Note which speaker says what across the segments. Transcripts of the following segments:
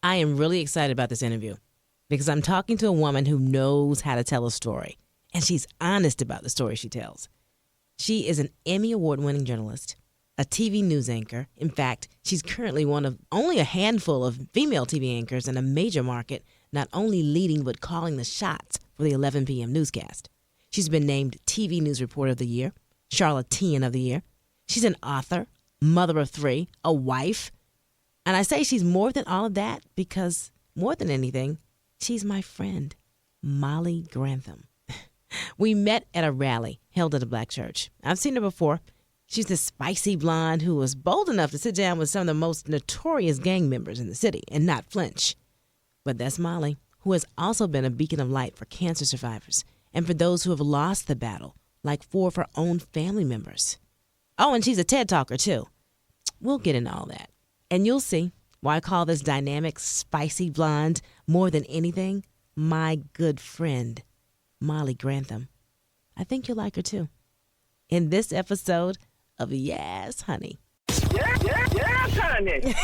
Speaker 1: I am really excited about this interview because I'm talking to a woman who knows how to tell a story, and she's honest about the story she tells. She is an Emmy award-winning journalist, a TV news anchor. In fact, she's currently one of only a handful of female TV anchors in a major market, not only leading but calling the shots for the 11 p.m. newscast. She's been named TV News Reporter of the Year, Charlatan of the Year. She's an author, mother of 3, a wife. And I say she's more than all of that because, more than anything, she's my friend, Molly Grantham. We met at a rally held at a black church. I've seen her before. She's this spicy blonde who was bold enough to sit down with some of the most notorious gang members in the city and not flinch. But that's Molly, who has also been a beacon of light for cancer survivors and for those who have lost the battle, like 4 of her own family members. Oh, and she's a TED talker, too. We'll get into all that. And you'll see why I call this dynamic, spicy blonde, more than anything, my good friend, Molly Grantham. I think you'll like her, too. In this episode of Yes, Honey.
Speaker 2: Yes, honey.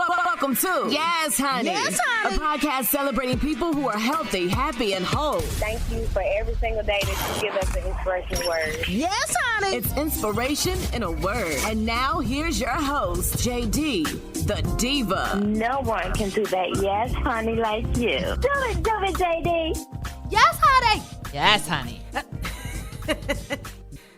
Speaker 3: Welcome to Yes, Honey.
Speaker 2: Yes, honey.
Speaker 3: A podcast celebrating people who are healthy, happy, and whole.
Speaker 4: Thank you for every single day that you give us an inspirational word.
Speaker 2: Yes, honey.
Speaker 3: It's inspiration in a word. And now here's your host, JD, the diva.
Speaker 4: No one can do that. Yes, honey, like you. Do it, JD.
Speaker 2: Yes, honey.
Speaker 5: Yes, honey.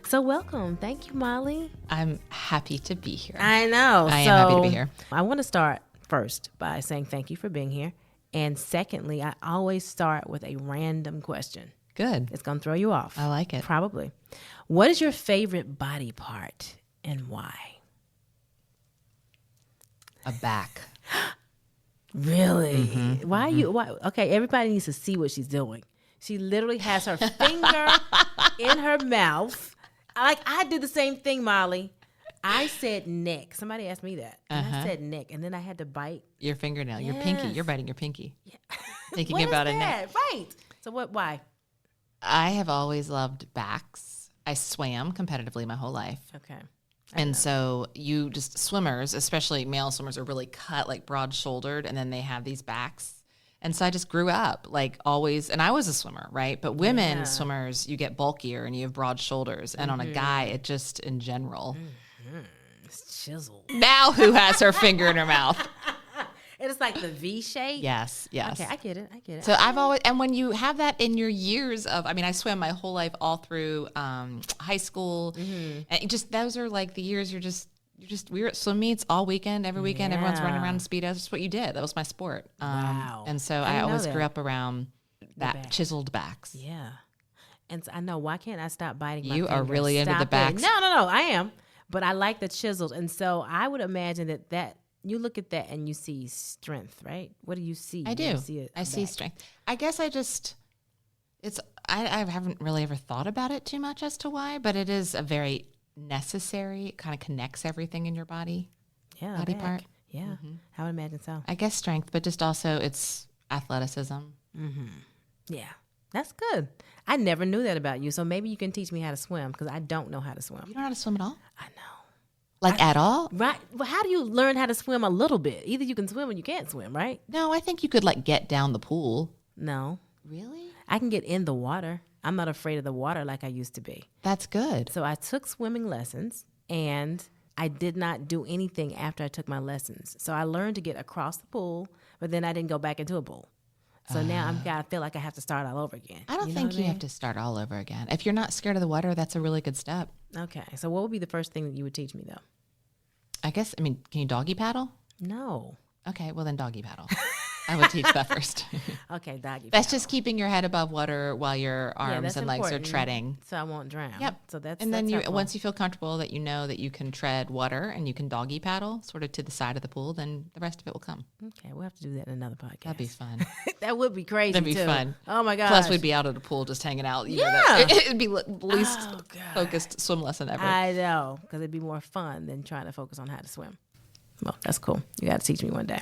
Speaker 1: So welcome. Thank you, Molly.
Speaker 5: I'm happy to be here.
Speaker 1: I know.
Speaker 5: I am happy to be here.
Speaker 1: I want to start first by saying thank you for being here. And secondly, I always start with a random question.
Speaker 5: Good.
Speaker 1: It's going to throw you off.
Speaker 5: I like it.
Speaker 1: Probably. What is your favorite body part and why?
Speaker 5: A back.
Speaker 1: Really?
Speaker 5: Mm-hmm.
Speaker 1: Why you? Why? Okay, everybody needs to see what she's doing. She literally has her finger in her mouth. Like, I did the same thing, Molly. I said neck. Somebody asked me that. And I said neck, and then I had to bite.
Speaker 5: Your fingernail. Your pinky.
Speaker 1: Yes.
Speaker 5: You're biting your pinky.
Speaker 1: Yeah.
Speaker 5: Thinking
Speaker 1: What
Speaker 5: about
Speaker 1: is
Speaker 5: a neck.
Speaker 1: that? Right. So what? Why?
Speaker 5: I have always loved backs. I swam competitively my whole life.
Speaker 1: Okay.
Speaker 5: And so swimmers, especially male swimmers, are really cut, like broad-shouldered, and then they have these backs. And so I just grew up, like, always, and I was a swimmer, right? But women swimmers, you get bulkier and you have broad shoulders. And on a guy, it just, in general.
Speaker 1: It's chiseled.
Speaker 5: Now who has her finger in her mouth?
Speaker 1: And it's like the V shape.
Speaker 5: Yes.
Speaker 1: Okay, I get it.
Speaker 5: So I've always, and when you have that in your years of, I mean, I swam my whole life all through high school. Mm-hmm. And it just, those are like the years we were at swim meets all weekend, every weekend. Yeah. Everyone's running around in Speedos. That's what you did. That was my sport.
Speaker 1: Wow.
Speaker 5: And so I always grew up around that chiseled backs.
Speaker 1: Yeah. And so I know, why can't I stop biting my
Speaker 5: You
Speaker 1: finger?
Speaker 5: are really into the
Speaker 1: Stop
Speaker 5: backs.
Speaker 1: it. No, I am. But I like the chiseled. And so I would imagine that you look at that and you see strength, right? What do you see?
Speaker 5: I do. I see strength. I guess I haven't really ever thought about it too much as to why, but it is a very necessary, it kind of connects everything in your body.
Speaker 1: Yeah.
Speaker 5: Body part.
Speaker 1: Yeah. Mm-hmm. I would imagine so.
Speaker 5: I guess strength, but just also it's athleticism.
Speaker 1: Mm-hmm. Yeah. That's good. I never knew that about you. So maybe you can teach me how to swim because I don't know how to swim.
Speaker 5: You don't know how to swim at all?
Speaker 1: I know.
Speaker 5: Like at all?
Speaker 1: Right. Well, how do you learn how to swim a little bit? Either you can swim or you can't swim, right?
Speaker 5: No, I think you could like get down the pool.
Speaker 1: No.
Speaker 5: Really?
Speaker 1: I can get in the water. I'm not afraid of the water like I used to be.
Speaker 5: That's good.
Speaker 1: So I took swimming lessons and I did not do anything after I took my lessons. So I learned to get across the pool, but then I didn't go back into a pool. So now I feel like I have to start all over again.
Speaker 5: I don't think you have to start all over again. If you're not scared of the water, that's a really good step.
Speaker 1: Okay. So what would be the first thing that you would teach me, though?
Speaker 5: Can you doggy paddle?
Speaker 1: No.
Speaker 5: Okay, well then doggy paddle. I would teach that first.
Speaker 1: Okay, doggy
Speaker 5: That's
Speaker 1: paddle.
Speaker 5: just keeping your head above water while your arms and legs are treading.
Speaker 1: So I won't drown.
Speaker 5: Yep.
Speaker 1: So that's
Speaker 5: and then
Speaker 1: helpful.
Speaker 5: once you feel comfortable that you know that you can tread water and you can doggy paddle sort of to the side of the pool, then the rest of it will come.
Speaker 1: Okay, we'll have to do that in another podcast.
Speaker 5: That'd be fun.
Speaker 1: That would be crazy.
Speaker 5: That'd be
Speaker 1: too.
Speaker 5: fun.
Speaker 1: Oh my gosh.
Speaker 5: Plus, we'd be out at the pool just hanging out.
Speaker 1: Yeah.
Speaker 5: It'd be the least focused swim lesson ever.
Speaker 1: I know, because it'd be more fun than trying to focus on how to swim. Well, that's cool. You got to teach me one day.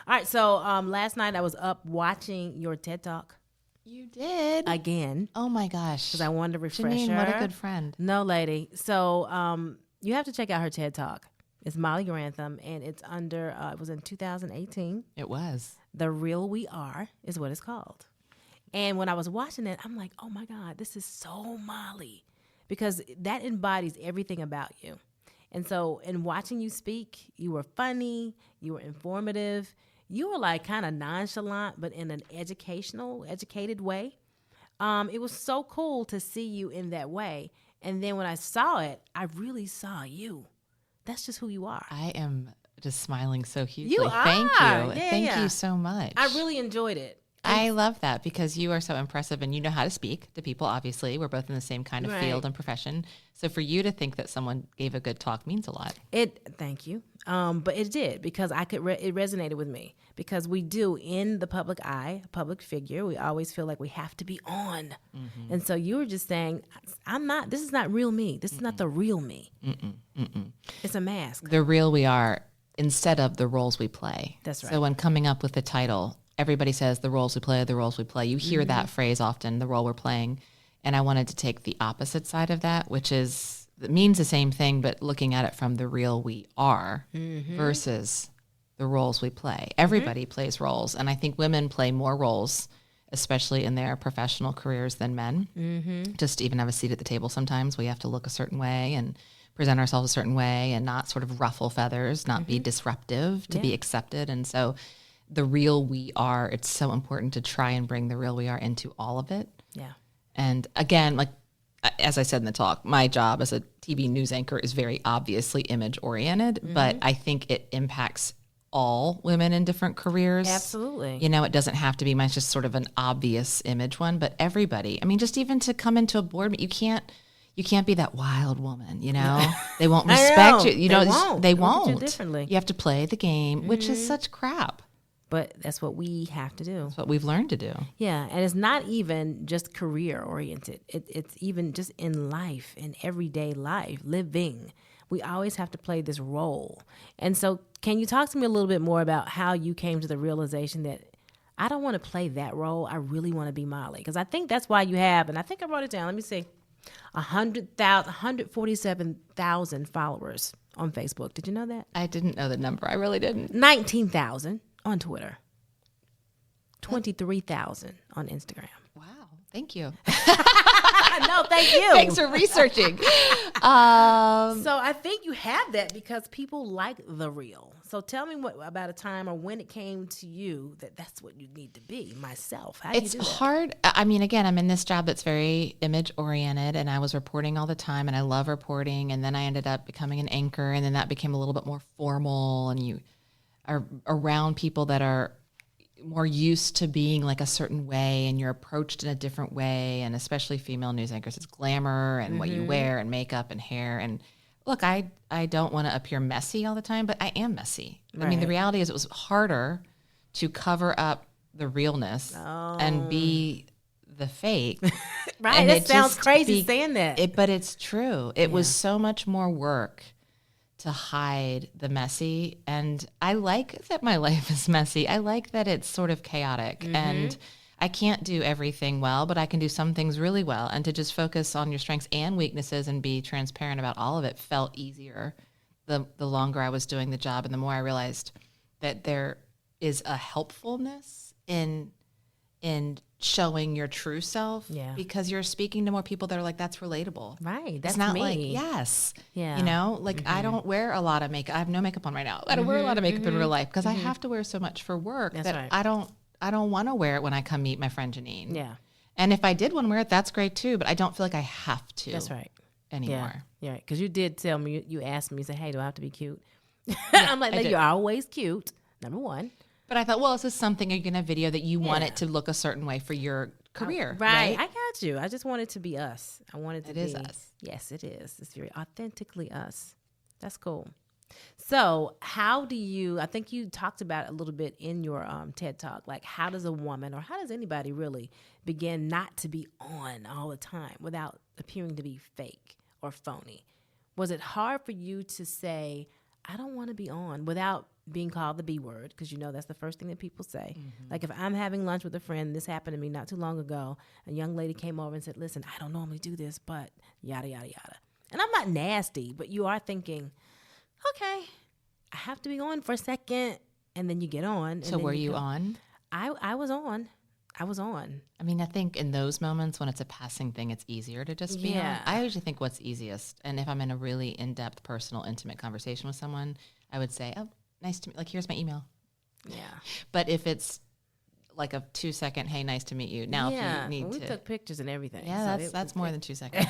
Speaker 1: All right. So last night I was up watching your TED Talk.
Speaker 5: You did?
Speaker 1: Again.
Speaker 5: Oh my gosh.
Speaker 1: Because I wanted to refresh
Speaker 5: Janine,
Speaker 1: her.
Speaker 5: what a good friend.
Speaker 1: No, lady. So you have to check out her TED Talk. It's Molly Grantham, and it's under, it was in 2018.
Speaker 5: It was.
Speaker 1: The Real We Are is what it's called. And when I was watching it, I'm like, oh my God, this is so Molly. Because that embodies everything about you. And so in watching you speak, you were funny, you were informative, you were like kind of nonchalant, but in an educated way. It was so cool to see you in that way. And then when I saw it, I really saw you. That's just who you are.
Speaker 5: I am just smiling so hugely.
Speaker 1: You
Speaker 5: Thank
Speaker 1: are.
Speaker 5: you.
Speaker 1: Yeah,
Speaker 5: Thank
Speaker 1: yeah.
Speaker 5: you so much.
Speaker 1: I really enjoyed it.
Speaker 5: I love that because you are so impressive and you know how to speak to people, obviously. We're both in the same kind of field and profession. So for you to think that someone gave a good talk means a lot.
Speaker 1: Thank you. But it did because it resonated with me because we do in the public eye, public figure, we always feel like we have to be on. Mm-hmm. And so you were just saying, this is not real me. This is not the real me. It's a mask.
Speaker 5: The real we are instead of the roles we play.
Speaker 1: That's right.
Speaker 5: So when coming up with the title, everybody says the roles we play, the roles we play. You hear that phrase often, the role we're playing. And I wanted to take the opposite side of that, which is, it means the same thing, but looking at it from the real we are versus the roles we play. Everybody plays roles. And I think women play more roles, especially in their professional careers than men. Just to even have a seat at the table sometimes, we have to look a certain way and present ourselves a certain way and not sort of ruffle feathers, not be disruptive, to be accepted. And so the real we are, it's so important to try and bring the real we are into all of it.
Speaker 1: Yeah.
Speaker 5: And again, like, as I said in the talk, my job as a TV news anchor is very obviously image oriented, but I think it impacts all women in different careers.
Speaker 1: Absolutely.
Speaker 5: You know, it doesn't have to be mine's just sort of an obvious image one, but everybody. I mean, just even to come into a board, you can't be that wild woman, you know? They won't respect you. You know, they won't.
Speaker 1: Look at you differently.
Speaker 5: You have to play the game, which is such crap.
Speaker 1: But that's what we have to do.
Speaker 5: That's what we've learned to do.
Speaker 1: Yeah, and it's not even just career oriented. It's even just in life, in everyday life, living. We always have to play this role. And so can you talk to me a little bit more about how you came to the realization that I don't want to play that role. I really want to be Molly. Because I think that's why you have, and I think I wrote it down. Let me see. 147,000 followers on Facebook. Did you know that?
Speaker 5: I didn't know the number. I really didn't.
Speaker 1: 19,000 on Twitter. 23,000 on Instagram.
Speaker 5: Wow. Thank you.
Speaker 1: No, thank you.
Speaker 5: Thanks for researching.
Speaker 1: So I think you have that because people like the real. So tell me about a time or when it came to you that that's what you need to be, myself. How do you do that?
Speaker 5: It's hard. I mean, again, I'm in this job that's very image oriented and I was reporting all the time and I love reporting. And then I ended up becoming an anchor and then that became a little bit more formal and you are around people that are more used to being like a certain way and you're approached in a different way. And especially female news anchors, it's glamour and what you wear and makeup and hair. And look, I don't want to appear messy all the time, but I am messy. Right. I mean, the reality is it was harder to cover up the realness and be the fake.
Speaker 1: Right.
Speaker 5: And
Speaker 1: that sounds crazy saying that.
Speaker 5: But it's true. It was so much more work to hide the messy. And I like that my life is messy. I like that it's sort of chaotic. And I can't do everything well, but I can do some things really well. And to just focus on your strengths and weaknesses and be transparent about all of it felt easier the longer I was doing the job. And the more I realized that there is a helpfulness in showing your true self because you're speaking to more people that are like, that's relatable.
Speaker 1: Right. That's
Speaker 5: it's not
Speaker 1: me.
Speaker 5: like, yes.
Speaker 1: Yeah.
Speaker 5: You know, like I don't wear a lot of makeup. I have no makeup on right now. I don't wear a lot of makeup in real life because I have to wear so much for work that I don't want to wear it when I come meet my friend Janine. Yeah. And if I did want to wear it, that's great too, but I don't feel like I have to.
Speaker 1: That's right.
Speaker 5: Anymore.
Speaker 1: Yeah. Because you did tell me, you asked me, you said, hey, do I have to be cute? I'm like, no, you're always cute, number one. But
Speaker 5: I thought, well, is this something you're going to video that you want it to look a certain way for your career?
Speaker 1: Right. I got you. I just want it to be us. I want it to be.
Speaker 5: It is us.
Speaker 1: Yes, it is. It's very authentically us. That's cool. So how do you, I think you talked about it a little bit in your TED Talk, like how does a woman or how does anybody really begin not to be on all the time without appearing to be fake or phony? Was it hard for you to say, I don't want to be on without being called the B word, because you know that's the first thing that people say. Like if I'm having lunch with a friend, this happened to me not too long ago, a young lady came over and said, listen, I don't normally do this, but yada, yada, yada. And I'm not nasty, but you are thinking, okay, I have to be on for a second, and then you get on. And
Speaker 5: So
Speaker 1: then
Speaker 5: were you
Speaker 1: go.
Speaker 5: on?
Speaker 1: I was on. I was on.
Speaker 5: I mean, I think in those moments when it's a passing thing, it's easier to just be on.
Speaker 1: Yeah.
Speaker 5: I usually think what's easiest, and if I'm in a really in-depth, personal, intimate conversation with someone, I would say, oh, nice to meet, like, here's my email.
Speaker 1: Yeah.
Speaker 5: But if it's like a 2-second, hey, nice to meet you. Now, if you need
Speaker 1: we
Speaker 5: to.
Speaker 1: took pictures and everything.
Speaker 5: Yeah,
Speaker 1: so
Speaker 5: that's more than 2 seconds.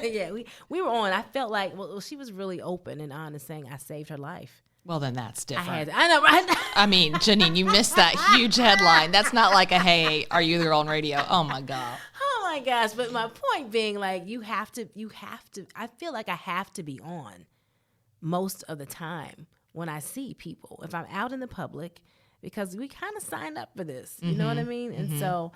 Speaker 1: yeah, we were on. I felt like, well, she was really open and honest, saying I saved her life.
Speaker 5: Well, then that's different.
Speaker 1: I know, right?
Speaker 5: I mean, Janine, you missed that huge headline. That's not like a, hey, are you the girl on radio? Oh, my God.
Speaker 1: Oh my gosh. But my point being, like, you have to, I feel like I have to be on most of the time when I see people, if I'm out in the public, because we kind of signed up for this. You know what I mean? And so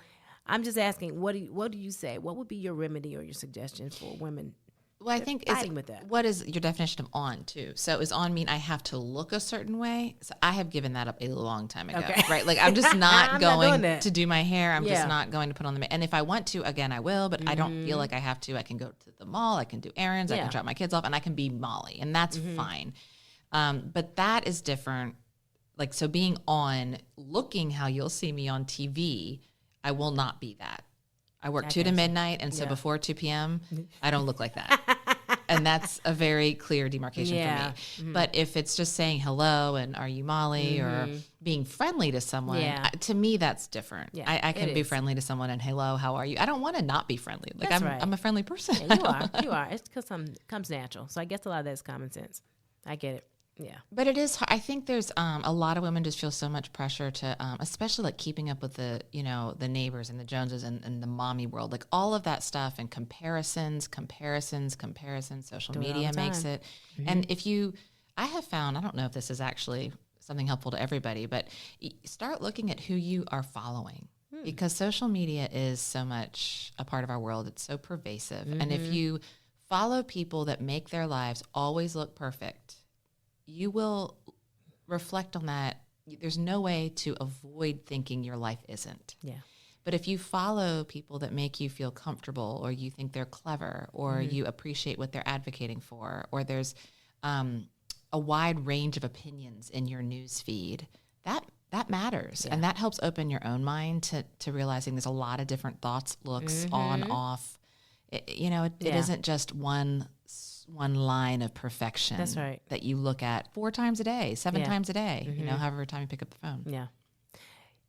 Speaker 1: I'm just asking, what do you say? What would be your remedy or your suggestion for women?
Speaker 5: Well, I think
Speaker 1: fighting with that.
Speaker 5: What is your definition of on, too? So is on mean I have to look a certain way? So I have given that up a long time ago,
Speaker 1: Okay.
Speaker 5: right? Like, I'm just not
Speaker 1: I'm not doing
Speaker 5: going
Speaker 1: that.
Speaker 5: to do my hair. I'm
Speaker 1: Yeah.
Speaker 5: just not going to put on the makeup. And if I want to, again, I will, but I don't feel like I have to. I can go to the mall. I can do errands. I
Speaker 1: Yeah.
Speaker 5: can drop my kids off, and I can be Molly, and that's fine. But that is different. Like, so being on, looking how you'll see me on TV, I will not be that. I work 2 to midnight, and so
Speaker 1: Yeah.
Speaker 5: before 2 p.m., I don't look like that. And that's a very clear demarcation
Speaker 1: Yeah.
Speaker 5: for me. But if it's just saying hello and are you Molly or being friendly to someone,
Speaker 1: Yeah.
Speaker 5: to me, that's different.
Speaker 1: Yeah,
Speaker 5: I can
Speaker 1: it
Speaker 5: be
Speaker 1: is.
Speaker 5: friendly to someone and hello, how are you? I don't want to not be friendly. Like,
Speaker 1: That's right.
Speaker 5: I'm a friendly person.
Speaker 1: Yeah, you are. It's because comes natural. So I guess a lot of that is common sense. I get it. Yeah.
Speaker 5: But it is. I think there's a lot of women just feel so much pressure to, especially like keeping up with the neighbors and the Joneses and the mommy world, like all of that stuff and comparisons. Social
Speaker 1: Do it all
Speaker 5: media
Speaker 1: the
Speaker 5: makes
Speaker 1: time.
Speaker 5: it. And I have found, I don't know if this is actually something helpful to everybody, but start looking at who you are following. Because social media is so much a part of our world. It's so pervasive. And if you follow people that make their lives always look perfect, you will reflect on that. There's no way to avoid thinking your life isn't.
Speaker 1: Yeah.
Speaker 5: But if you follow people that make you feel comfortable, or you think they're clever, or you appreciate what they're advocating for, or there's a wide range of opinions in your news feed, that matters. And that helps open your own mind to realizing there's a lot of different thoughts, looks, on, off. It isn't just one line of perfection.
Speaker 1: That's right.
Speaker 5: That you look at 4 times a day, 7 times a day, however time you pick up the phone.
Speaker 1: Yeah.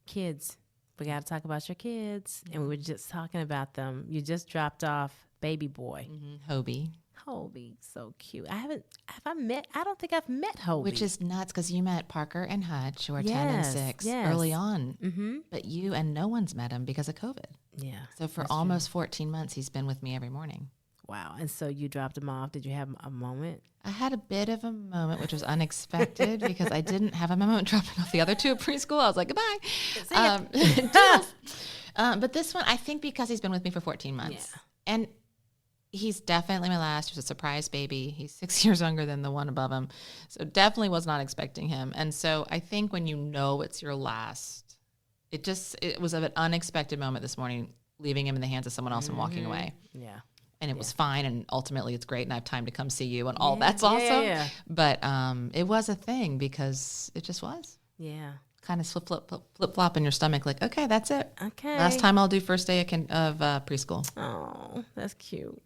Speaker 1: Kids. We got to talk about your kids. And we were just talking about them. You just dropped off baby boy.
Speaker 5: Hobie.
Speaker 1: Hobie, so cute. I don't think I've met Hobie.
Speaker 5: Which is nuts because you met Parker and Hutch, who are 10 and 6, early on. Mm-hmm. But you and no one's met him because of COVID.
Speaker 1: Yeah.
Speaker 5: So for almost 14 months, he's been with me every morning.
Speaker 1: Wow. And so you dropped him off. Did you have a moment?
Speaker 5: I had a bit of a moment, which was unexpected because I didn't have a moment dropping off the other 2 at preschool. I was like, goodbye. Toodles. But this one, I think because he's been with me for 14 months.
Speaker 1: Yeah.
Speaker 5: And he's definitely my last. He was a surprise baby. He's 6 years younger than the one above him. So definitely was not expecting him. And so I think when you know it's your last, it was an unexpected moment this morning, leaving him in the hands of someone else and walking away.
Speaker 1: Yeah.
Speaker 5: And it was fine, and ultimately it's great, and I have time to come see you, and all that's awesome.
Speaker 1: Yeah.
Speaker 5: But it was a thing because it just was.
Speaker 1: Yeah.
Speaker 5: Kind of flip-flop in your stomach, like, okay, that's it.
Speaker 1: Okay.
Speaker 5: Last time I'll do first day of preschool.
Speaker 1: Oh, that's cute.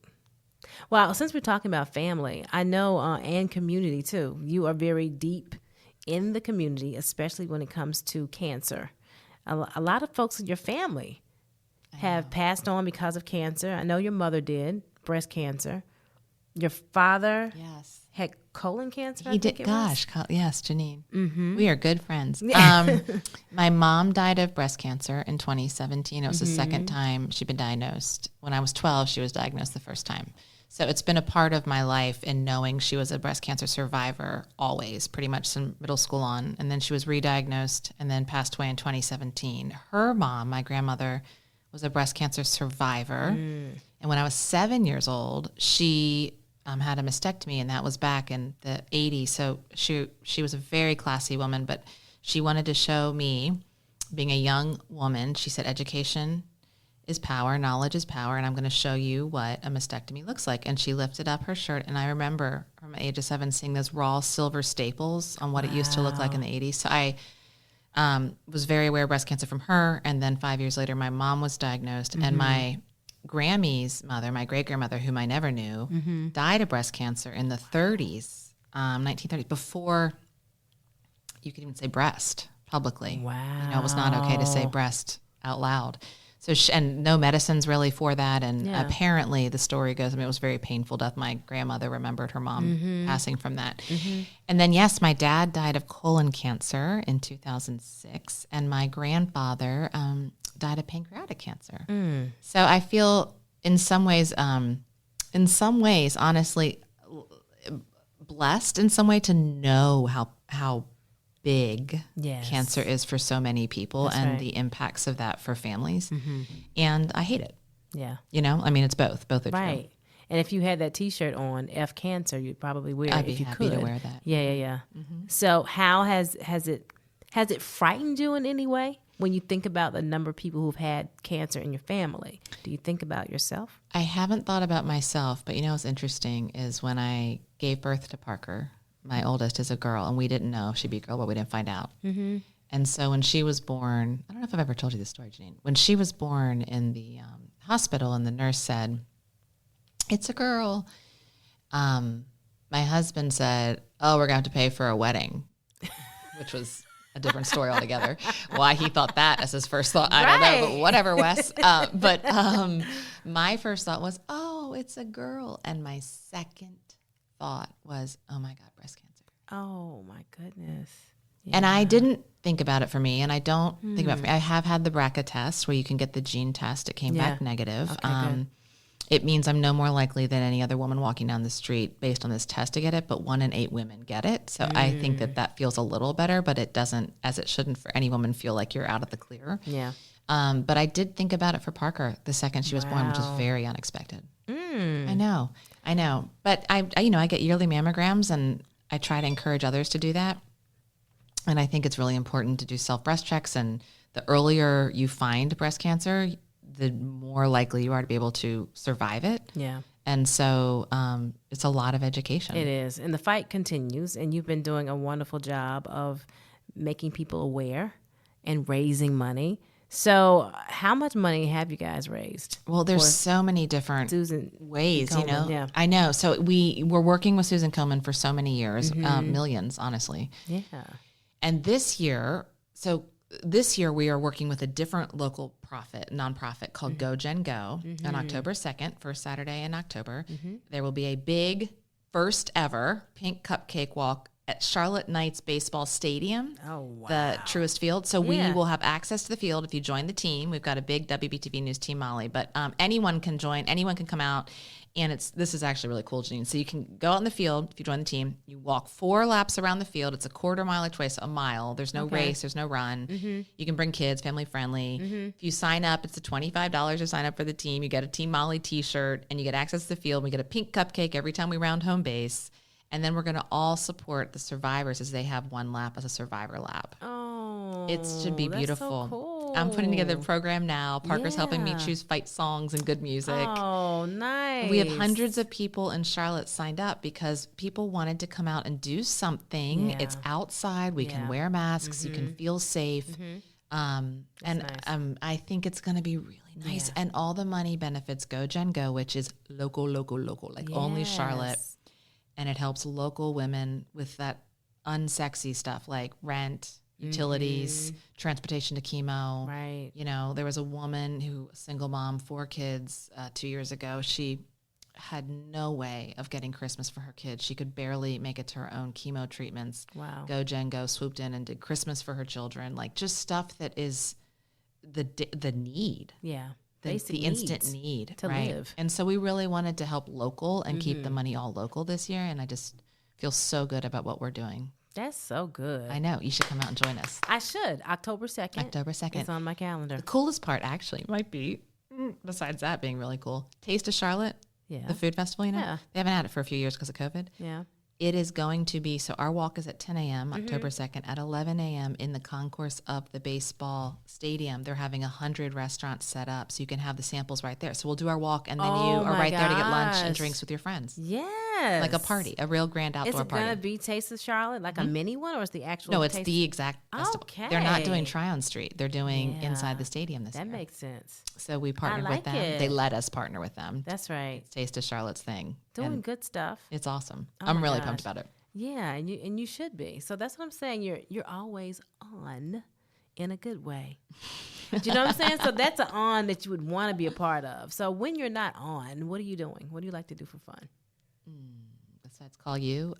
Speaker 1: Well, since we're talking about family, I know, and community too, you are very deep in the community, especially when it comes to cancer. A lot of folks in your family have passed on because of cancer. I know your mother did, breast cancer. Your father had colon cancer.
Speaker 5: He did. Gosh, yes, Janine. Mm-hmm. We are good friends. My mom died of breast cancer in 2017. It was the second time she'd been diagnosed. When I was 12, she was diagnosed the first time. So it's been a part of my life in knowing she was a breast cancer survivor always, pretty much from middle school on. And then she was re-diagnosed and then passed away in 2017. Her mom, my grandmother, was a breast cancer survivor. And when I was 7 years old, she had a mastectomy, and that was back in the 80s. So she was a very classy woman, but she wanted to show me, being a young woman, she said education is power, knowledge is power, and I'm going to show you what a mastectomy looks like. And she lifted up her shirt, and I remember from the age of 7 seeing those raw silver staples on what it used to look like in the 80s. So I was very aware of breast cancer from her, and then 5 years later, my mom was diagnosed, and my Grammy's mother, my great-grandmother, whom I never knew, died of breast cancer in the 30s, 1930s, before you could even say breast publicly.
Speaker 1: Wow.
Speaker 5: You know, it was not okay to say breast out loud. So, and no medicines really for that. And apparently the story goes, I mean, it was a very painful death. My grandmother remembered her mom passing from that. And then, yes, my dad died of colon cancer in 2006. And my grandfather died of pancreatic cancer. So I feel in some ways, honestly, blessed in some way to know how big cancer is for so many people. That's and the impacts of that for families. And I hate it. Yeah. You know, I mean, it's both are true.
Speaker 1: And if you had that T-shirt on, F cancer, you'd probably wear it if you could.
Speaker 5: I'd be happy to wear that.
Speaker 1: Yeah. So how has it frightened you in any way when you think about the number of people who've had cancer in your family? Do you think about yourself?
Speaker 5: I haven't thought about myself, but you know what's interesting is when I gave birth to Parker, my oldest is a girl, and we didn't know if she'd be a girl, but we didn't find out. And so when she was born, I don't know if I've ever told you this story, Janine. When she was born in the hospital, and the nurse said, "It's a girl," my husband said, "Oh, we're going to have to pay for a wedding," which was a different story altogether. Why he thought that as his first thought, I don't know, but whatever, Wes. But my first thought was, "Oh, it's a girl," and my second thought was, oh my God, breast cancer.
Speaker 1: Oh my goodness.
Speaker 5: And I didn't think about it for me, and I don't think about it for me. I have had the BRCA test where you can get the gene test. It came back negative.
Speaker 1: Okay,
Speaker 5: it means I'm no more likely than any other woman walking down the street based on this test to get it, but 1 in 8 women get it. So I think that feels a little better, but it doesn't, as it shouldn't for any woman, feel like you're out of the clear.
Speaker 1: Yeah.
Speaker 5: But I did think about it for Parker the second she was born, which was very unexpected. I know. But I get yearly mammograms, and I try to encourage others to do that. And I think it's really important to do self-breast checks. And the earlier you find breast cancer, the more likely you are to be able to survive it.
Speaker 1: Yeah.
Speaker 5: And so it's a lot of education.
Speaker 1: It is. And the fight continues. And you've been doing a wonderful job of making people aware and raising money. So how much money have you guys raised?
Speaker 5: Well, there's so many different ways,
Speaker 1: Komen,
Speaker 5: you know.
Speaker 1: Yeah.
Speaker 5: I know. So we were working with Susan Komen for so many years, millions, honestly.
Speaker 1: Yeah.
Speaker 5: And this year we are working with a different local nonprofit called Go Gen Go on October 2nd, first Saturday in October. There will be a big first ever pink cupcake walk at Charlotte Knights Baseball Stadium, the Truist Field. So we will have access to the field if you join the team. We've got a big WBTV News team, Molly, but anyone can join. Anyone can come out, and this is actually really cool, Janine. So you can go out in the field if you join the team. You walk 4 laps around the field. It's a quarter mile each way, so a mile. There's no race. There's no run. You can bring kids, family friendly. If you sign up, it's $25 to sign up for the team. You get a Team Molly T-shirt, and you get access to the field. We get a pink cupcake every time we round home base. And then we're going to all support the survivors as they have 1 lap as a survivor lap.
Speaker 1: Oh,
Speaker 5: it should be beautiful.
Speaker 1: That's so cool.
Speaker 5: I'm putting together a program now. Parker's helping me choose fight songs and good music.
Speaker 1: Oh, nice.
Speaker 5: We have hundreds of people in Charlotte signed up because people wanted to come out and do something.
Speaker 1: Yeah.
Speaker 5: It's outside. We can wear masks. You can feel safe. I think it's going to be really nice. And all the money benefits Go Gen Go, which is local, like only Charlotte. And it helps local women with that unsexy stuff like rent, utilities, transportation to chemo.
Speaker 1: Right.
Speaker 5: You know, there was a woman a single mom, 4 kids 2 years ago. She had no way of getting Christmas for her kids. She could barely make it to her own chemo treatments.
Speaker 1: Wow.
Speaker 5: Go Gen Go swooped in and did Christmas for her children. Like just stuff that is the need.
Speaker 1: Yeah.
Speaker 5: The instant need
Speaker 1: to live.
Speaker 5: And so we really wanted to help local and keep the money all local this year. And I just feel so good about what we're doing.
Speaker 1: That's so good.
Speaker 5: I know. You should come out and join us.
Speaker 1: I should. October 2nd.
Speaker 5: October 2nd.
Speaker 1: It's on my calendar.
Speaker 5: The coolest part actually might be, besides that being really cool, Taste of Charlotte, the food festival, you know?
Speaker 1: Yeah.
Speaker 5: They haven't had it for a few years because of COVID.
Speaker 1: Yeah.
Speaker 5: It is going to be, so our walk is at 10 a.m., October 2nd, at 11 a.m. in the concourse of the baseball stadium. They're having 100 restaurants set up, so you can have the samples right there. So we'll do our walk, and then you are right there to get lunch and drinks with your friends.
Speaker 1: Yes.
Speaker 5: Like a party, a real grand outdoor party.
Speaker 1: Is it going to be Taste of Charlotte, like a mini one, or is the actual
Speaker 5: No, it's the exact festival.
Speaker 1: Okay.
Speaker 5: They're not doing Tryon Street. They're doing inside the stadium this year.
Speaker 1: That makes sense.
Speaker 5: So we partnered with them.
Speaker 1: it.
Speaker 5: They let us partner with them.
Speaker 1: That's right.
Speaker 5: It's Taste of Charlotte's thing.
Speaker 1: Doing
Speaker 5: And
Speaker 1: good stuff.
Speaker 5: it's awesome.
Speaker 1: Oh
Speaker 5: I'm
Speaker 1: my
Speaker 5: really
Speaker 1: gosh.
Speaker 5: pumped about it.
Speaker 1: Yeah, and you should be. So that's what I'm saying. You're always on in a good way. Do you know what I'm saying? So that's an on that you would want to be a part of. So when you're not on, what are you doing? What do you like to do for fun?
Speaker 5: Besides call you,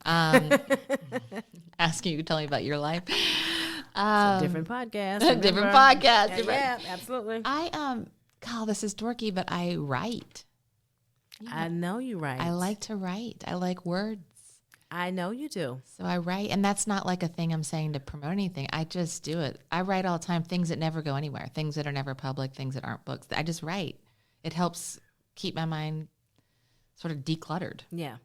Speaker 5: asking you to tell me about your life.
Speaker 1: Different podcast.
Speaker 5: Different
Speaker 1: remember?
Speaker 5: podcast.
Speaker 1: Yeah, absolutely.
Speaker 5: God, this is dorky, but I write.
Speaker 1: I know you write.
Speaker 5: I like to write. I like words.
Speaker 1: I know you do.
Speaker 5: So I write, and that's not like a thing I'm saying to promote anything. I just do it. I write all the time, things that never go anywhere, things that are never public, things that aren't books. I just write. It helps keep my mind sort of decluttered.
Speaker 1: Yeah.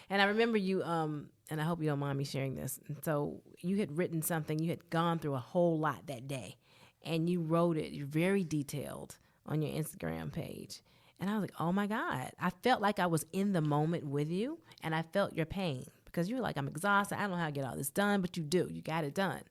Speaker 1: And I remember you, and I hope you don't mind me sharing this. And so you had written something, you had gone through a whole lot that day, and you wrote it very detailed on your Instagram page. And I was like, oh my God. I felt like I was in the moment with you, and I felt your pain because you were like, I'm exhausted. I don't know how to get all this done, but you do. You got it done.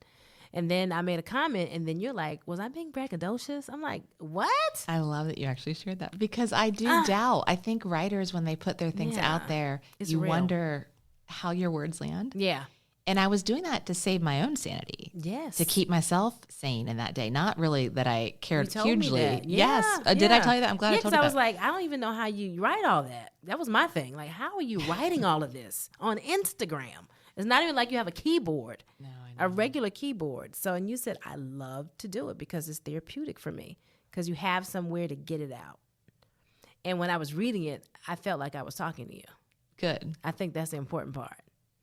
Speaker 1: And then I made a comment, and then you're like, was I being braggadocious? I'm like, what?
Speaker 5: I love that you actually shared that because I do doubt. I think writers, when they put their things out there, you
Speaker 1: real.
Speaker 5: Wonder how your words land.
Speaker 1: Yeah.
Speaker 5: And I was doing that to save my own sanity.
Speaker 1: Yes.
Speaker 5: To keep myself sane in that day. Not really that I cared
Speaker 1: You told me
Speaker 5: hugely.
Speaker 1: that.
Speaker 5: Yes.
Speaker 1: Yeah,
Speaker 5: Did I tell you that? I'm glad I told you
Speaker 1: I
Speaker 5: that.
Speaker 1: was like, I don't even know how you write all that. That was my thing. Like, how are you writing all of this on Instagram? It's not even like you have a keyboard, a regular keyboard. So, and you said, I love to do it because it's therapeutic for me because you have somewhere to get it out. And when I was reading it, I felt like I was talking to you.
Speaker 5: Good.
Speaker 1: I think that's the important part.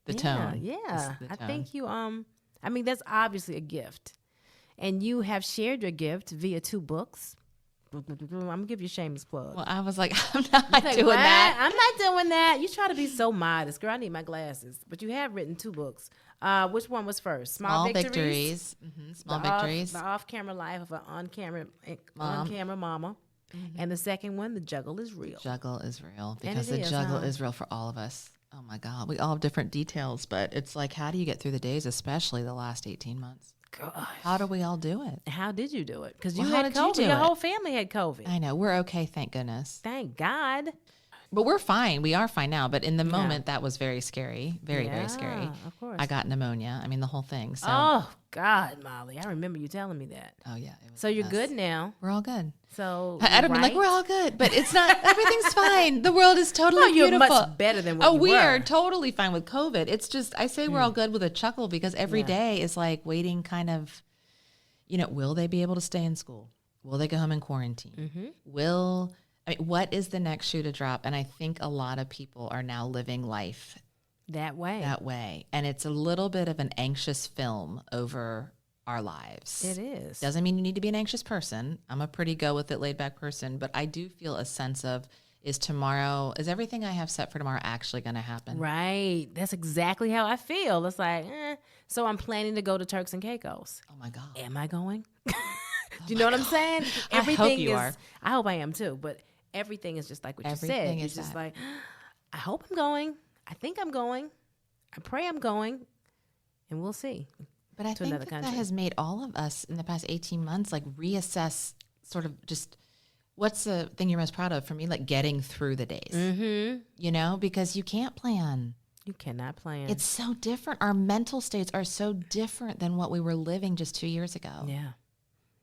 Speaker 5: The tone.
Speaker 1: Yeah.
Speaker 5: The
Speaker 1: I
Speaker 5: tone.
Speaker 1: think you, I mean, that's obviously a gift. And you have shared your gift via 2 books. I'm going to give you a shameless plug.
Speaker 5: Well, I was like, I'm not
Speaker 1: Like,
Speaker 5: doing
Speaker 1: what?
Speaker 5: that.
Speaker 1: I'm not doing that. You try to be so modest. Girl, I need my glasses. But you have written 2 books. Which one was first? Small Victories.
Speaker 5: Mm-hmm. Small Victories.
Speaker 1: The off-camera life of an on-camera mama. Mm-hmm. And the second one, The Juggle is Real.
Speaker 5: Juggle is real
Speaker 1: And
Speaker 5: because
Speaker 1: it
Speaker 5: the
Speaker 1: is,
Speaker 5: juggle
Speaker 1: huh?
Speaker 5: is real for all of us. Oh my God. We all have different details, but it's like, how do you get through the days, especially the last 18 months?
Speaker 1: Gosh.
Speaker 5: How do we all do it?
Speaker 1: How did you do it? Because you
Speaker 5: Well, how
Speaker 1: had
Speaker 5: did you
Speaker 1: COVID.
Speaker 5: do
Speaker 1: Your
Speaker 5: it?
Speaker 1: whole family had COVID.
Speaker 5: I know. We're okay, thank goodness.
Speaker 1: Thank God.
Speaker 5: But we're fine. We are fine now. But in the moment, that was very scary. Very, very scary.
Speaker 1: Yeah, of course.
Speaker 5: I got pneumonia. I mean, the whole thing. So,
Speaker 1: Oh, God, Molly. I remember you telling me that.
Speaker 5: oh yeah. It was
Speaker 1: So
Speaker 5: a
Speaker 1: you're
Speaker 5: mess.
Speaker 1: good now.
Speaker 5: We're all good.
Speaker 1: So
Speaker 5: I don't mean like we're all good, but it's not. Everything's fine. The world is totally
Speaker 1: No, you're
Speaker 5: beautiful.
Speaker 1: much better than what you
Speaker 5: we
Speaker 1: were.
Speaker 5: are totally fine with COVID. It's just I say we're all good with a chuckle because every
Speaker 1: Yeah.
Speaker 5: day is like waiting. Kind of, will they be able to stay in school? Will they go home in quarantine? What is the next shoe to drop? And I think a lot of people are now living life
Speaker 1: that way.
Speaker 5: that way, and it's a little bit of an anxious film over our lives.
Speaker 1: It is.
Speaker 5: Doesn't mean you need to be an anxious person. I'm a pretty go with it, laid back person, but I do feel a sense of, is everything I have set for tomorrow actually going to happen?
Speaker 1: Right. That's exactly how I feel. It's like, so I'm planning to go to Turks and Caicos.
Speaker 5: Oh my God.
Speaker 1: Am I going? Do you know what I'm saying?
Speaker 5: I hope you
Speaker 1: is,
Speaker 5: are.
Speaker 1: I hope I am too, but everything is just like what you said.
Speaker 5: Everything
Speaker 1: It's
Speaker 5: is
Speaker 1: just
Speaker 5: that.
Speaker 1: like, I hope I'm going. I think I'm going. I pray I'm going. And we'll see.
Speaker 5: But I
Speaker 1: to
Speaker 5: think
Speaker 1: another
Speaker 5: that
Speaker 1: country.
Speaker 5: has made all of us in the past 18 months like reassess sort of just what's the thing you're most proud of. For me, like getting through the days, because you can't plan.
Speaker 1: You cannot plan.
Speaker 5: It's so different. Our mental states are so different than what we were living just 2 years ago.
Speaker 1: Yeah.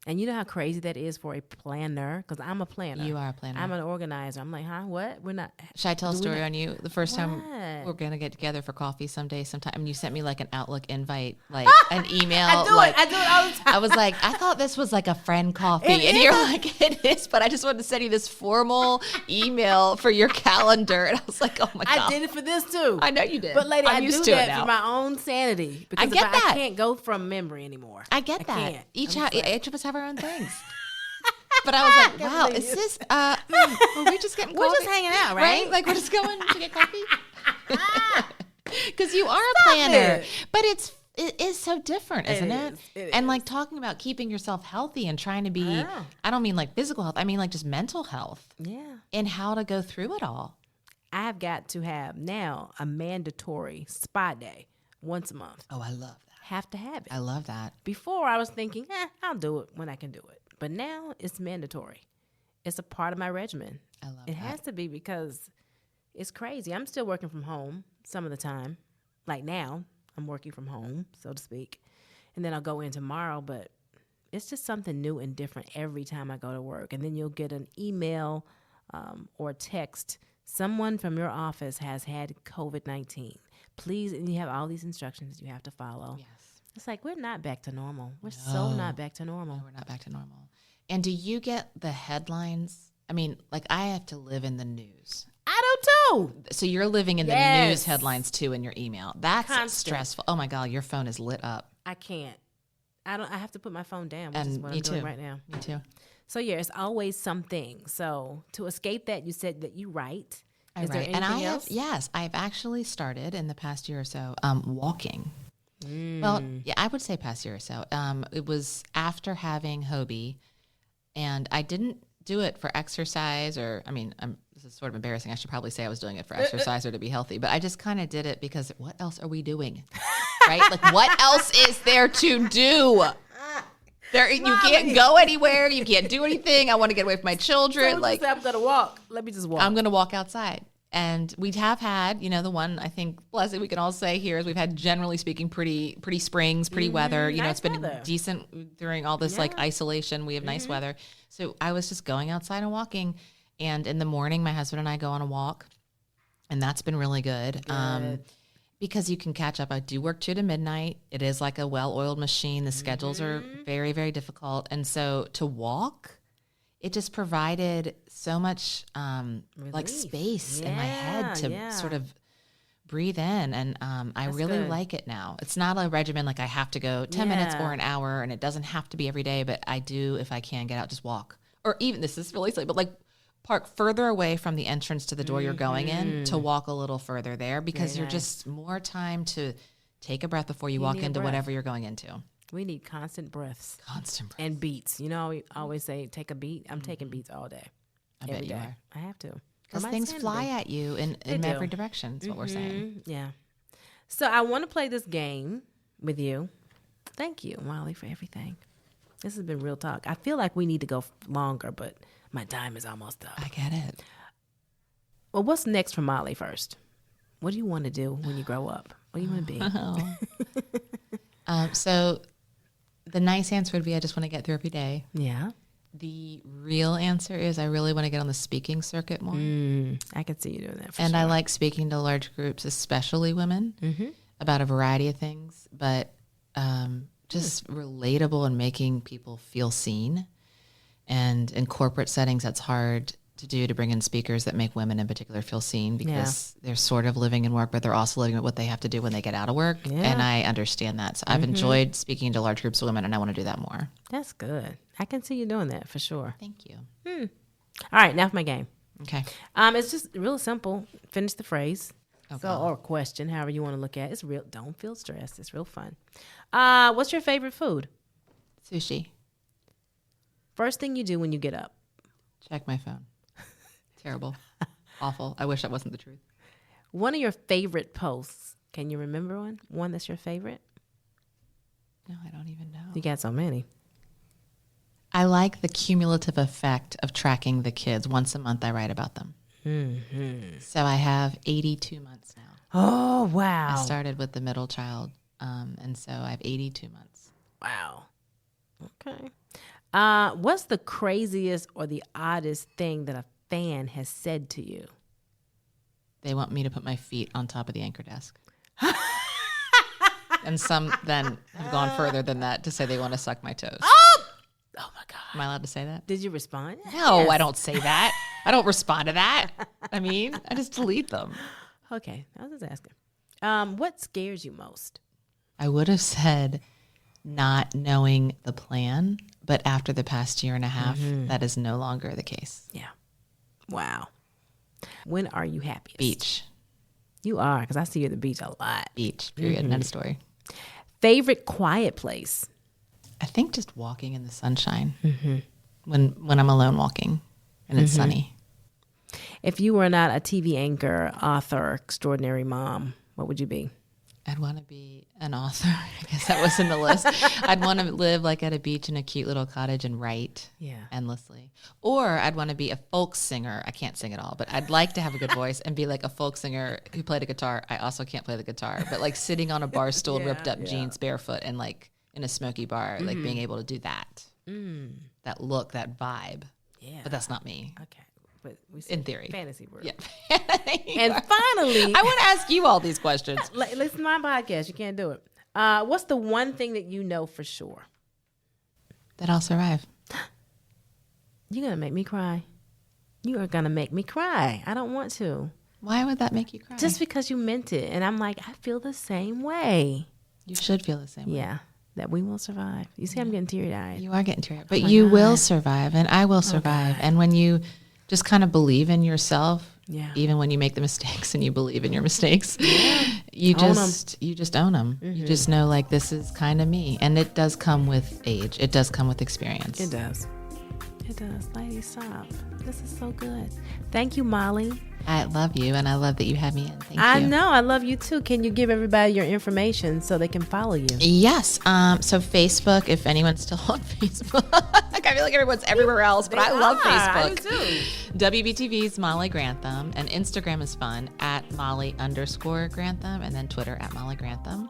Speaker 1: And you know how crazy that is for a planner? Because I'm a planner.
Speaker 5: You are a planner.
Speaker 1: I'm an organizer. I'm like, huh? What? We're not.
Speaker 5: Should I tell a
Speaker 1: do we
Speaker 5: story
Speaker 1: not-
Speaker 5: on you? The first time
Speaker 1: What?
Speaker 5: we're going to get together for coffee someday, sometime. I mean, you sent me like an Outlook invite, like an email.
Speaker 1: I do
Speaker 5: like,
Speaker 1: it. I do it all the time.
Speaker 5: I was like, I thought this was like a friend coffee.
Speaker 1: It
Speaker 5: And
Speaker 1: is.
Speaker 5: you're like, it is, but I just wanted to send you this formal email for your calendar. And I was like, oh my God.
Speaker 1: I did it for this too.
Speaker 5: I know you did.
Speaker 1: But lady,
Speaker 5: I'm
Speaker 1: I
Speaker 5: used
Speaker 1: do
Speaker 5: to
Speaker 1: that
Speaker 5: it now.
Speaker 1: for my own sanity. Because
Speaker 5: get
Speaker 1: I
Speaker 5: that.
Speaker 1: can't go from memory anymore.
Speaker 5: I get that.
Speaker 1: can't.
Speaker 5: Each
Speaker 1: I'm just like,
Speaker 5: of us have our own things. But I was like, wow,
Speaker 1: believe
Speaker 5: is
Speaker 1: you.
Speaker 5: this, are we just getting coffee?
Speaker 1: We're just hanging out, right?
Speaker 5: Like we're just going to get coffee? Because you are a planner.
Speaker 1: it.
Speaker 5: But it is so different, isn't it?
Speaker 1: It
Speaker 5: and
Speaker 1: is.
Speaker 5: like talking about keeping yourself healthy and trying to be, I don't mean like physical health. I mean like just mental health.
Speaker 1: Yeah.
Speaker 5: And how to go through it all.
Speaker 1: I've got to have now a mandatory spa day once a month.
Speaker 5: Oh, I love that.
Speaker 1: Have to have it.
Speaker 5: I love that.
Speaker 1: Before I was thinking, I'll do it when I can do it. But now it's mandatory. It's a part of my regimen.
Speaker 5: I love
Speaker 1: It
Speaker 5: that.
Speaker 1: has to be because it's crazy. I'm still working from home some of the time. Like now, I'm working from home, so to speak. And then I'll go in tomorrow, but it's just something new and different every time I go to work. And then you'll get an email or text. Someone from your office has had COVID-19. Please, and you have all these instructions you have to follow.
Speaker 5: Yes.
Speaker 1: It's like we're not back to normal. We're so not back to normal.
Speaker 5: No, we're not back to normal. And do you get the headlines? I mean, like I have to live in the news.
Speaker 1: I do too.
Speaker 5: So you're living in the
Speaker 1: Yes.
Speaker 5: news headlines too in your email. That's
Speaker 1: Constant.
Speaker 5: stressful. Oh my God, your phone is lit up.
Speaker 1: I can't. I have to put my phone down, which is
Speaker 5: And
Speaker 1: what
Speaker 5: me
Speaker 1: I'm doing
Speaker 5: too.
Speaker 1: right now.
Speaker 5: Me too.
Speaker 1: So yeah, it's always something. So to escape that, you said that you write. Is there anything
Speaker 5: And I
Speaker 1: else?
Speaker 5: have, yes, I've actually started in the past year or so walking. Well, yeah, I would say past year or so. It was after having Hobie, and I didn't do it for exercise or, I mean, this is sort of embarrassing. I should probably say I was doing it for exercise or to be healthy, but I just kind of did it because what else are we doing? Right? Like what else is there to do? You can't go anywhere. You can't do anything. I want to get away from my children.
Speaker 1: So
Speaker 5: Like
Speaker 1: I'm gonna walk. Let me just walk.
Speaker 5: I'm going to walk outside. And we have had, the one I think blessing we can all say here is we've had, generally speaking, pretty springs, pretty weather.
Speaker 1: nice
Speaker 5: It's been
Speaker 1: weather.
Speaker 5: decent during all this like isolation. We have nice weather. So I was just going outside and walking. And in the morning, my husband and I go on a walk. And that's been really good. Because you can catch up. I do work 2 to midnight. It is like a well-oiled machine. The schedules are very, very difficult. And so to walk, it just provided so much like space in my head to sort of breathe in. And I really
Speaker 1: good.
Speaker 5: like it now. It's not a regimen like I have to go 10 minutes or an hour, and it doesn't have to be every day, but I do, if I can, get out, just walk. Or even, this is really silly, but like park further away from the entrance to the door you're going in to walk a little further there because you're just more time to take a breath before you walk
Speaker 1: need a
Speaker 5: into
Speaker 1: breath.
Speaker 5: whatever you're going into.
Speaker 1: We need constant breaths
Speaker 5: Constant breath.
Speaker 1: and beats. We always say take a beat. I'm taking beats all day.
Speaker 5: I bet
Speaker 1: every
Speaker 5: you
Speaker 1: day.
Speaker 5: are.
Speaker 1: I have to.
Speaker 5: Because things fly at you in
Speaker 1: do.
Speaker 5: every direction, is what we're saying.
Speaker 1: Yeah. So I want to play this game with you. Thank you, Molly, for everything. This has been real talk. I feel like we need to go longer, but my time is almost up.
Speaker 5: I get it.
Speaker 1: Well, what's next for Molly first? What do you want to do when you grow up? What do you want to be?
Speaker 5: So the nice answer would be I just want to get through every day.
Speaker 1: Yeah.
Speaker 5: The real answer is I really want to get on the speaking circuit more.
Speaker 1: I can see you doing that for
Speaker 5: And
Speaker 1: sure.
Speaker 5: I like speaking to large groups, especially women, about a variety of things, but just relatable and making people feel seen. And in corporate settings, that's hard to do, to bring in speakers that make women in particular feel seen because they're sort of living in work, but they're also living at what they have to do when they get out of work.
Speaker 1: Yeah.
Speaker 5: And I understand that. So I've enjoyed speaking to large groups of women, and I want to do that more.
Speaker 1: That's good. I can see you doing that for sure.
Speaker 5: Thank you.
Speaker 1: All right, now for my game.
Speaker 5: Okay.
Speaker 1: It's just real simple. Finish the phrase.
Speaker 5: Okay.
Speaker 1: So, or question, however you want to look at it. It's real. Don't feel stressed. It's real fun. What's your favorite food?
Speaker 5: Sushi.
Speaker 1: First thing you do when you get up.
Speaker 5: Check my phone. Terrible. Awful. I wish that wasn't the truth.
Speaker 1: One of your favorite posts. Can you remember one? One that's your favorite?
Speaker 5: No, I don't even know.
Speaker 1: You got so many.
Speaker 5: I like the cumulative effect of tracking the kids. Once a month, I write about them. So I have 82 months now.
Speaker 1: Oh, wow.
Speaker 5: I started with the middle child, and so I have 82 months.
Speaker 1: Wow. Okay. What's the craziest or the oddest thing that a fan has said to you?
Speaker 5: They want me to put my feet on top of the anchor desk. And some then have gone further than that to say they want to suck my toes.
Speaker 1: Oh, my God.
Speaker 5: Am I allowed to say that?
Speaker 1: Did you respond?
Speaker 5: No, I don't say that. I don't respond to that. I mean, I just delete them.
Speaker 1: Okay. I was just asking. What scares you most?
Speaker 5: I would have said not knowing the plan, but after the past year and a half, that is no longer the case.
Speaker 1: Yeah. Wow. When are you happiest?
Speaker 5: Beach.
Speaker 1: You are, because I see you at the beach a lot.
Speaker 5: Beach, period. End of story.
Speaker 1: Favorite quiet place?
Speaker 5: I think just walking in the sunshine when I'm alone walking and it's sunny.
Speaker 1: If you were not a TV anchor, author, extraordinary mom, what would you be?
Speaker 5: I'd want to be an author. I guess that was in the list. I'd want to live like at a beach in a cute little cottage and write endlessly. Or I'd want to be a folk singer. I can't sing at all, but I'd like to have a good voice and be like a folk singer who played a guitar. I also can't play the guitar, but like sitting on a bar stool, ripped up jeans, barefoot, and like in a smoky bar, like being able to do that. That look, that vibe. Yeah. But that's not me.
Speaker 1: Okay. But we
Speaker 5: in theory.
Speaker 1: Fantasy world.
Speaker 5: Yeah.
Speaker 1: And finally,
Speaker 5: I want to ask you all these questions.
Speaker 1: Listen to my podcast. You can't do it. What's the one thing that you know for sure?
Speaker 5: That I'll survive.
Speaker 1: You're going to make me cry. You are going to make me cry. I don't want to.
Speaker 5: Why would that make you cry?
Speaker 1: Just because you meant it. And I'm like, I feel the same way.
Speaker 5: You should feel the same way.
Speaker 1: Yeah. That we will survive. You see, I'm getting teary-eyed.
Speaker 5: You are getting teary-eyed. But you will survive, and I will survive. And when you just kind of believe in yourself, even when you make the mistakes and you believe in your mistakes, you just own them. You just know, like, this is kind of me. And it does come with age. It does come with experience.
Speaker 1: It does. It does. Lady, stop. This is so good. Thank you, Molly.
Speaker 5: I love you, and I love that you had me in. Thank you.
Speaker 1: I know. I love you, too. Can you give everybody your information so they can follow you?
Speaker 5: Yes. So Facebook, if anyone's still on Facebook. I feel like everyone's everywhere else, but I love Facebook.
Speaker 1: I do, too.
Speaker 5: WBTV's Molly Grantham, and Instagram is fun, at Molly_Grantham, and then Twitter at Molly Grantham.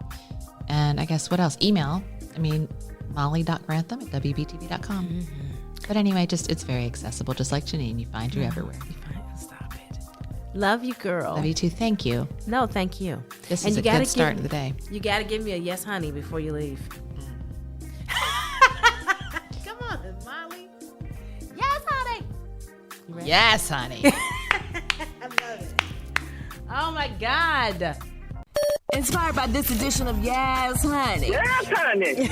Speaker 5: And I guess what else? Email. Molly.Grantham@WBTV.com. But anyway, it's very accessible, just like Janine. You find you everywhere.
Speaker 1: Stop it. Love you, girl.
Speaker 5: Love you too. Thank you.
Speaker 1: No, thank you.
Speaker 5: This is a good start of the day.
Speaker 1: You got to give me a yes, honey, before you leave. Come on, Molly. Yes, honey.
Speaker 5: Yes, honey.
Speaker 1: I love it. Oh, my God.
Speaker 3: Inspired by this edition of Yes, Honey.
Speaker 2: Yes, honey.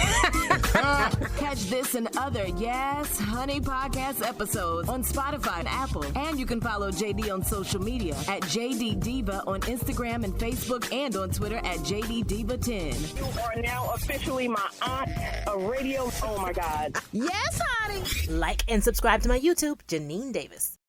Speaker 3: Catch this and other Yes, Honey podcast episodes on Spotify and Apple. And you can follow JD on social media at JD Diva on Instagram and Facebook, and on Twitter at JD Diva10.
Speaker 2: You are now officially my aunt, a radio. Oh, my God.
Speaker 1: Yes, honey. Like and subscribe to my YouTube, Janine Davis.